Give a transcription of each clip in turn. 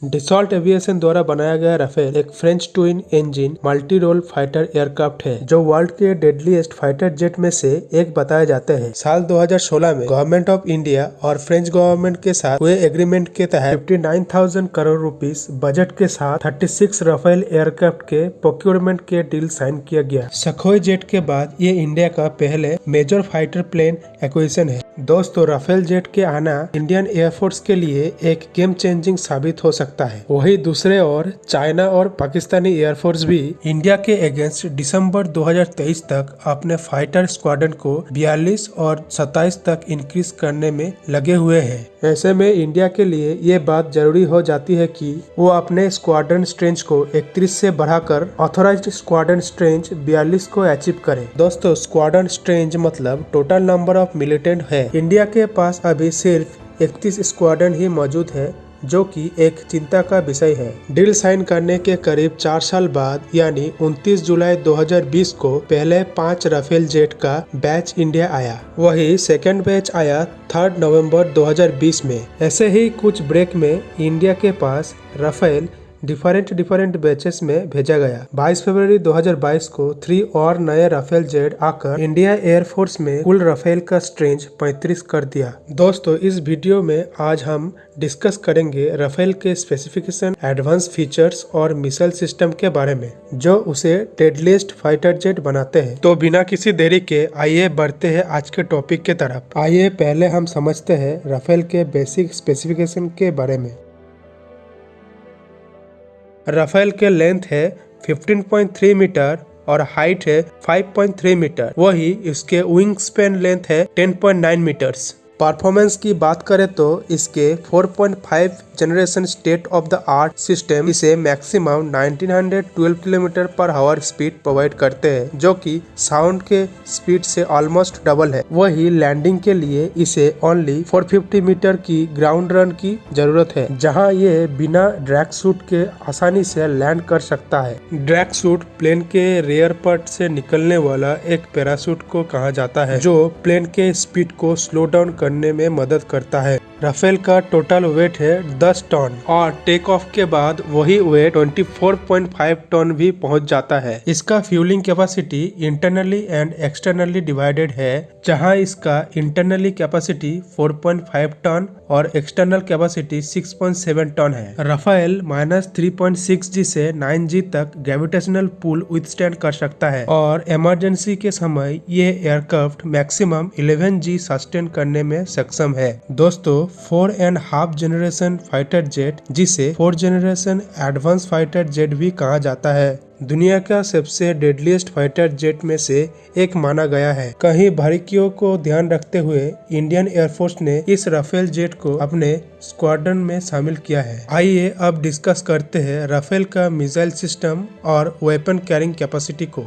Dassault aviation द्वारा बनाया गया राफेल एक French twin engine multi role fighter aircraft है जो वर्ल्ड के डेडलीस्ट फाइटर जेट में से एक बताए जाते हैं। साल 2016 में गवर्नमेंट ऑफ इंडिया और फ्रेंच गवर्नमेंट के साथ हुए एग्रीमेंट के तहत 59,000 करोड़ रुपीस बजट के साथ 36 राफेल एयरक्राफ्ट के प्रोक्योरमेंट के डील साइन किया गया। सखोई जेट के बाद ये इंडिया का पहले मेजर फाइटर प्लेन एक्विजिशन है। दोस्तों, राफेल जेट के आना इंडियन एयरफोर्स के लिए एक गेम चेंजिंग साबित हो सकता है। वही दूसरे ओर चाइना और पाकिस्तानी एयरफोर्स भी इंडिया के अगेंस्ट दिसंबर 2023 तक अपने फाइटर स्क्वाड्रन को 42 और 27 तक इंक्रीज करने में लगे हुए हैं। ऐसे में इंडिया के लिए ये बात जरूरी हो जाती है कि वो अपने स्क्वाड्रन स्ट्रेंथ को 31 से बढ़ाकर ऑथोराइज्ड स्क्वाड्रन स्ट्रेंथ 42 को अचीव करे। दोस्तों, स्क्वाड्रन स्ट्रेंथ मतलब टोटल नंबर ऑफ मिलिटेंट है। इंडिया के पास अभी सिर्फ 31 स्क्वाड्रन ही मौजूद है, जो कि एक चिंता का विषय है। डील साइन करने के करीब 4 साल बाद यानी 29 जुलाई 2020 को पहले 5 राफेल जेट का बैच इंडिया आया। वही सेकंड बैच आया 3 नवंबर 2020 में। ऐसे ही कुछ ब्रेक में इंडिया के पास राफेल डिफरेंट बैचेस में भेजा गया। 22 फरवरी 2022 को 3 और नए राफेल जेट आकर इंडिया एयरफोर्स में कुल राफेल का स्ट्रेंथ 35 कर दिया। दोस्तों, इस वीडियो में आज हम डिस्कस करेंगे राफेल के स्पेसिफिकेशन, एडवांस फीचर्स और मिसाइल सिस्टम के बारे में जो उसे डेडलीस्ट फाइटर जेट बनाते हैं। तो बिना किसी देरी के आइए बढ़ते हैं आज के टॉपिक के तरफ। आइए पहले हम समझते हैं राफेल के बेसिक स्पेसिफिकेशन के बारे में। राफेल के लेंथ है 15.3 मीटर और हाइट है 5.3 मीटर। वही इसके विंग स्पैन लेंथ है 10.9 मीटर्स। परफॉर्मेंस की बात करें तो इसके 4.5 generation state of the art system इसे maximum 1912 kilometre per hour speed provide करते हैं, जो कि साउंड के स्पीड से ऑलमोस्ट डबल है। वही लैंडिंग के लिए इसे ओनली 450 मीटर की ग्राउंड रन की जरूरत है, जहां ये बिना ड्रैग सूट के आसानी से लैंड कर सकता है। ड्रैग सूट प्लेन के रेयर पार्ट से निकलने वाला एक पैराशूट को कहा जाता है, जो प्लेन के स्पीड को स्लो डाउन करने में मदद करता है। राफेल का टोटल वेट है 10 टन और टेक ऑफ के बाद वही वेट 24.5 टन भी पहुंच जाता है। इसका fuelling capacity internally and externally divided है, जहां इसका इंटरनली कैपेसिटी 4.5 टन और एक्सटर्नल कैपेसिटी 6.7 टन है। राफेल -3.6G से 9G तक ग्रेविटेशनल पुल विथस्टैंड कर सकता है और इमरजेंसी के समय ये एयरक्राफ्ट मैक्सिमम 11G सस्टेन करने में सक्षम है। दोस्तों, 4.5 जनरेशन फाइटर जेट, जिसे 4 जनरेशन एडवांस फाइटर जेट भी कहा जाता है, दुनिया का सबसे डेडलीस्ट फाइटर जेट में से एक माना गया है। कहीं बारीकियों को ध्यान रखते हुए इंडियन एयरफोर्स ने इस राफेल जेट को अपने स्क्वाड्रन में शामिल किया है। आइए अब डिस्कस करते हैं राफेल का मिसाइल सिस्टम और वेपन कैरिंग कैपेसिटी को।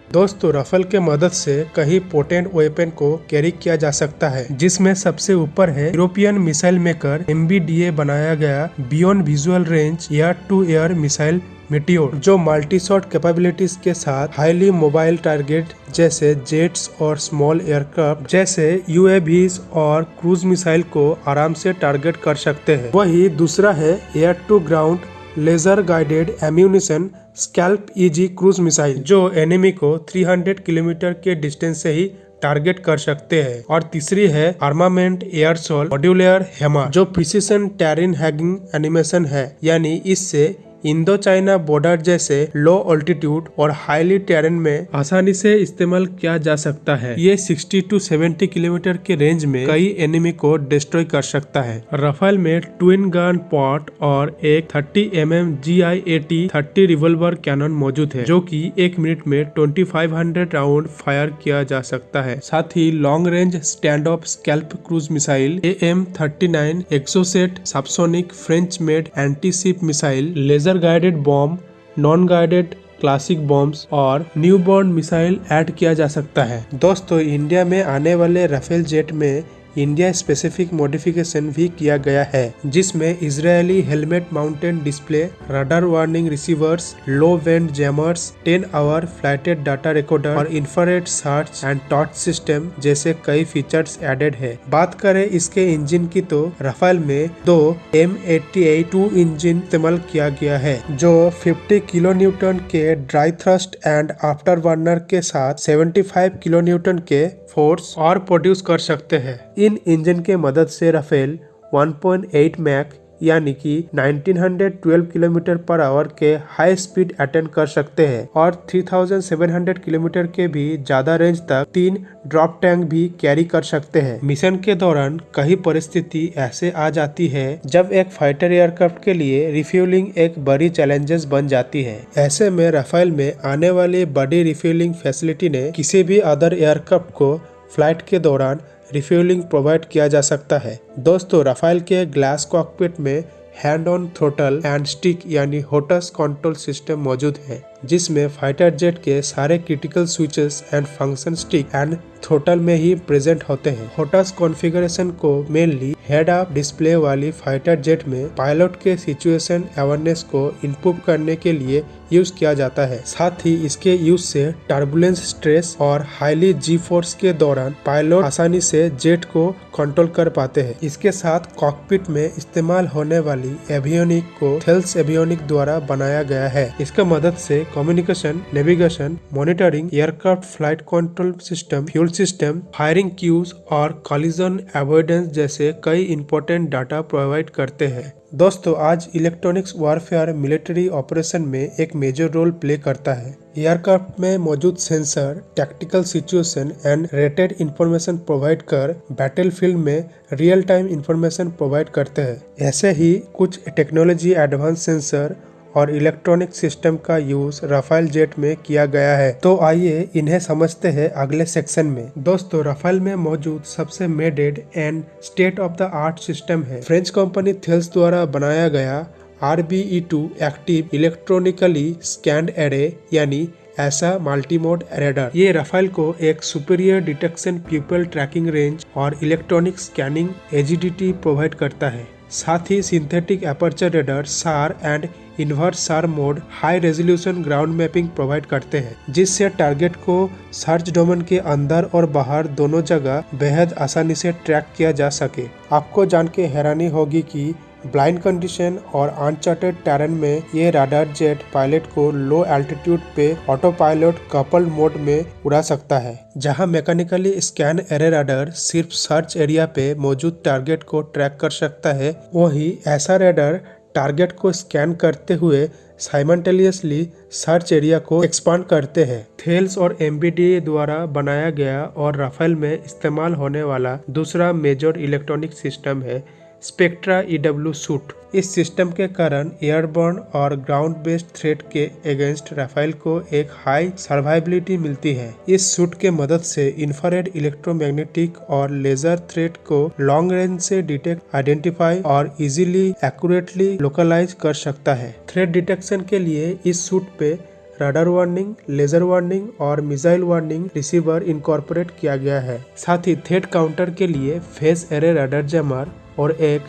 दोस्तों, राफेल के मदद से कई पोटेंट वेपन को कैरी किया जा सकता है, जिसमें सबसे ऊपर है यूरोपियन मिसाइल मेकर MBDA बनाया गया beyond visual range air to air missile Meteor, जो मल्टी शॉट कैपेबिलिटीज के साथ हाईली मोबाइल टारगेट जैसे जेट्स और स्मॉल एयरक्राफ्ट जैसे UAVs और क्रूज मिसाइल को आराम से टारगेट कर सकते हैं। वही दूसरा है air to ground laser guided ammunition SCALP EG cruise missile, जो एनिमी को 300 किलोमीटर के डिस्टेंस से ही टारगेट कर सकते हैं। और तीसरी है आर्मामेंट एयरसोल मॉड्यूलर हैमर, जो प्रिसिशन टेरिन हैगिंग एनिमेशन है, यानी इससे इंडो चाइना बॉर्डर जैसे लो ऑल्टीट्यूड और हाईली टेरेन में आसानी से इस्तेमाल किया जा सकता है। ये 60 to 70 किलोमीटर के रेंज में कई एनिमी को डिस्ट्रॉय कर सकता है। राफेल में ट्विन गन पॉट और एक 30 mm GI-80 30 रिवॉल्वर कैनन मौजूद है, जो कि 1 मिनट में 2500 राउंड फायर किया जा सकता है। साथ ही long range stand off SCALP cruise missile AM-39 Exocet subsonic French made anti ship missile, laser guided bomb, non guided classic bombs और न्यूबॉर्न मिसाइल ऐड किया जा सकता है। दोस्तों, इंडिया में आने वाले राफेल जेट में इंडिया स्पेसिफिक मॉडिफिकेशन भी किया गया है, जिसमें Israeli helmet mounted display, radar warning receivers, low band jammers, 10 hour flight data recorder और infrared search and torch system जैसे कई फीचर्स एडेड है। बात करें इसके इंजन की तो राफेल में दो M88 इंजन इस्तेमाल किया गया है, जो 50 किलो न्यूटन के dry thrust and after burner के साथ 75 किलो न्यूटन के फोर्स और प्रोड्यूस कर सकते हैं। इन इंजन के मदद से राफेल 1.8 मैक यानी कि 1912 किलोमीटर पर आवर के हाई स्पीड अटेंड कर सकते हैं और 3700 किलोमीटर के भी ज्यादा रेंज तक 3 ड्रॉप टैंक भी कैरी कर सकते हैं। मिशन के दौरान कई परिस्थिति ऐसे आ जाती है जब एक फाइटर एयरक्राफ्ट के लिए रिफ्यूलिंग एक बड़ी चैलेंजेस बन जाती है। ऐसे में राफेल में आने वाली बड़ी रिफ्यूलिंग फैसिलिटी ने किसी भी अदर एयरक्राफ्ट को फ्लाइट के दौरान रिफ्यूलिंग प्रोवाइड किया जा सकता है। दोस्तों, राफेल के ग्लास कॉकपिट में hand on throttle and stick यानी होटस कंट्रोल सिस्टम मौजूद है, जिसमें फाइटर जेट के सारे critical switches and function stick and throttle में ही प्रेजेंट होते हैं। होटस कॉन्फ़िगरेशन को मेनली हेड अप डिस्प्ले वाली फाइटर जेट में पायलट के सिचुएशन अवेयरनेस को इम्प्रूव करने के लिए यूज किया जाता है। साथ ही इसके यूज से टर्बुलेंस, स्ट्रेस और हाईली जी फोर्स के दौरान पायलट आसानी से जेट को कंट्रोल कर पाते हैं। इसके साथ कॉकपिट में इस्तेमाल होने वाली एवियोनिक को थेल्स एवियोनिक द्वारा बनाया गया है। इसका मदद से communication, navigation, monitoring, aircraft flight control system, fuel system, firing cues और कॉलिजन अवॉइडेंस जैसे कई इंपॉर्टेंट डाटा प्रोवाइड करते हैं। दोस्तों, आज इलेक्ट्रॉनिक्स वॉरफेयर मिलिट्री ऑपरेशन में एक मेजर रोल प्ले करता है। एयरक्राफ्ट में मौजूद sensor tactical situation and rated information provide कर बैटलफील्ड में रियल टाइम इंफॉर्मेशन प्रोवाइड करते हैं। ऐसे ही कुछ टेक्नोलॉजी एडवांस सेंसर और इलेक्ट्रॉनिक सिस्टम का यूज राफेल जेट में किया गया है। तो आइए इन्हें समझते हैं अगले सेक्शन में। दोस्तों, राफेल में मौजूद सबसे मेडेड and state of the art system है फ्रेंच कंपनी थेल्स द्वारा बनाया गया RBE2 active electronically scanned array यानी ऐसा मल्टीमोड रेडार। ये राफेल को एक superior detection, people tracking range और इलेक्ट्रॉनिक स्कैनिंग एजीडीटी प्रोवाइड करता है। साथ ही synthetic aperture radar, SAR and inverse SAR mode high resolution ground mapping provide करते हैं, जिससे टारगेट को सर्च डोमेन के अंदर और बाहर दोनों जगह बेहद आसानी से ट्रैक किया जा सके। आपको जान के हैरानी होगी कि ब्लाइंड कंडीशन और अनचार्टेड टेरेन में ये राडार जेट पायलट को लो एल्टीट्यूड पे ऑटो पायलट कपल्ड मोड में उड़ा सकता है, जहां मैकेनिकली स्कैन एरे राडार सिर्फ सर्च एरिया पे मौजूद टारगेट को ट्रैक कर सकता है। वहीं ऐसा राडार टारगेट को स्कैन करते हुए साइमल्टेनियसली सर्च एरिया को एक्सपांड करते हैं। थेल्स और MBDA द्वारा बनाया गया और राफेल में इस्तेमाल होने वाला दूसरा मेजर इलेक्ट्रॉनिक सिस्टम है स्पेक्ट्रा EW सूट। इस सिस्टम के कारण एयरबॉर्न और ग्राउंड बेस्ड थ्रेट के अगेंस्ट राफेल को एक हाई सर्वाइबिलिटी मिलती है। इस सूट के मदद से इंफ्रारेड, इलेक्ट्रोमैग्नेटिक और लेजर थ्रेट को लॉन्ग रेंज से डिटेक्ट, आइडेंटिफाई और इजीली एक्यूरेटली लोकलाइज कर सकता है। थ्रेट डिटेक्शन के लिए इस सूट पे रडार वार्निंग, लेजर वार्निंग और मिसाइल वार्निंग रिसीवर इनकॉर्पोरेट किया गया है। साथ ही थ्रेट काउंटर के लिए फेस एरे रडार जैमर और एक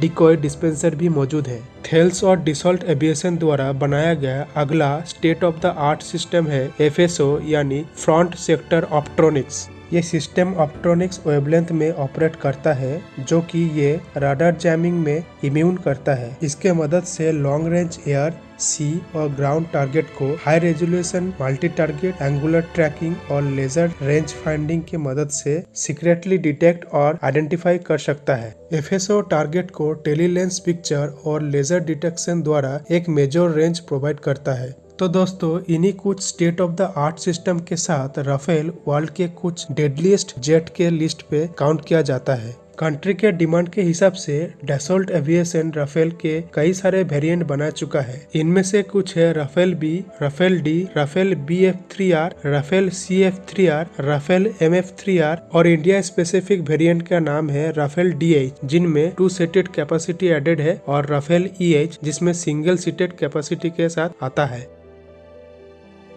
डिकॉय डिस्पेंसर भी मौजूद है। थेल्स और डसॉल्ट एविएशन द्वारा बनाया गया अगला state of the art system है FSO यानी फ्रंट सेक्टर ऑप्ट्रॉनिक्स। ये सिस्टम ऑप्ट्रॉनिक्स वेवलेंथ में ऑपरेट करता है, जो कि ये राडार जैमिंग में इम्यून करता है। इसके मदद से लॉन्ग रेंज एयर, सी और ग्राउंड टारगेट को high resolution multi target angular tracking और लेजर रेंज फाइंडिंग की मदद से सीक्रेटली डिटेक्ट और आइडेंटिफाई कर सकता है। FSO टारगेट को टेलीलेंस पिक्चर और लेजर डिटेक्शन द्वारा एक मेजर रेंज प्रोवाइड करता है। तो दोस्तों, इन्हीं कुछ state of the art system के साथ राफेल वर्ल्ड के कुछ डेडलीस्ट जेट के लिस्ट पे काउंट किया जाता है। कंट्री के डिमांड के हिसाब से डसॉल्ट एविएशन राफेल के कई सारे वेरिएंट बना चुका है। इनमें से कुछ है Rafale B, Rafale D, Rafale BF3R, Rafale CF3R, Rafale MF3R और इंडिया स्पेसिफिक वेरिएंट का नाम है राफेल DH, जिनमें 2 सीटेड कैपेसिटी एडेड है, और राफेल EH जिसमें सिंगल सीटेड कैपेसिटी के साथ आता है।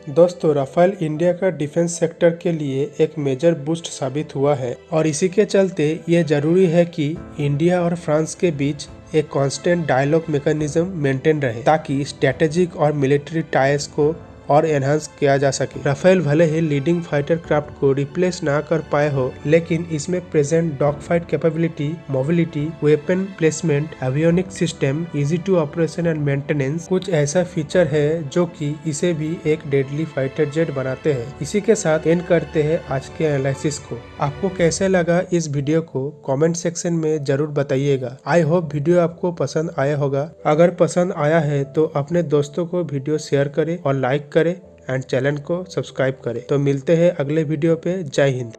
दोस्तों, राफेल इंडिया का डिफेंस सेक्टर के लिए एक मेजर बूस्ट साबित हुआ है और इसी के चलते ये जरूरी है कि इंडिया और फ्रांस के बीच एक कांस्टेंट डायलॉग मैकेनिज्म मेंटेन रहे ताकि स्ट्रेटेजिक और मिलिट्री टाइज को और एनहांस किया जा सके। राफेल भले ही लीडिंग फाइटर क्राफ्ट को रिप्लेस ना कर पाए हो, लेकिन इसमें present dog fight capability, mobility, weapon placement, avionic system, easy to operation and maintenance कुछ ऐसा फीचर है जो कि इसे भी एक डेडली फाइटर जेट बनाते हैं। इसी के साथ एंड करते हैं आज के एनालिसिस को। आपको कैसे लगा इस वीडियो को कमेंट सेक्शन में जरूर बताइएगा। आई होप वीडियो आपको पसंद आया होगा। अगर पसंद आया है तो अपने दोस्तों को वीडियो शेयर करें और लाइक करें एंड चैनल को सब्सक्राइब करें। तो मिलते हैं अगले वीडियो पे। जय हिंद।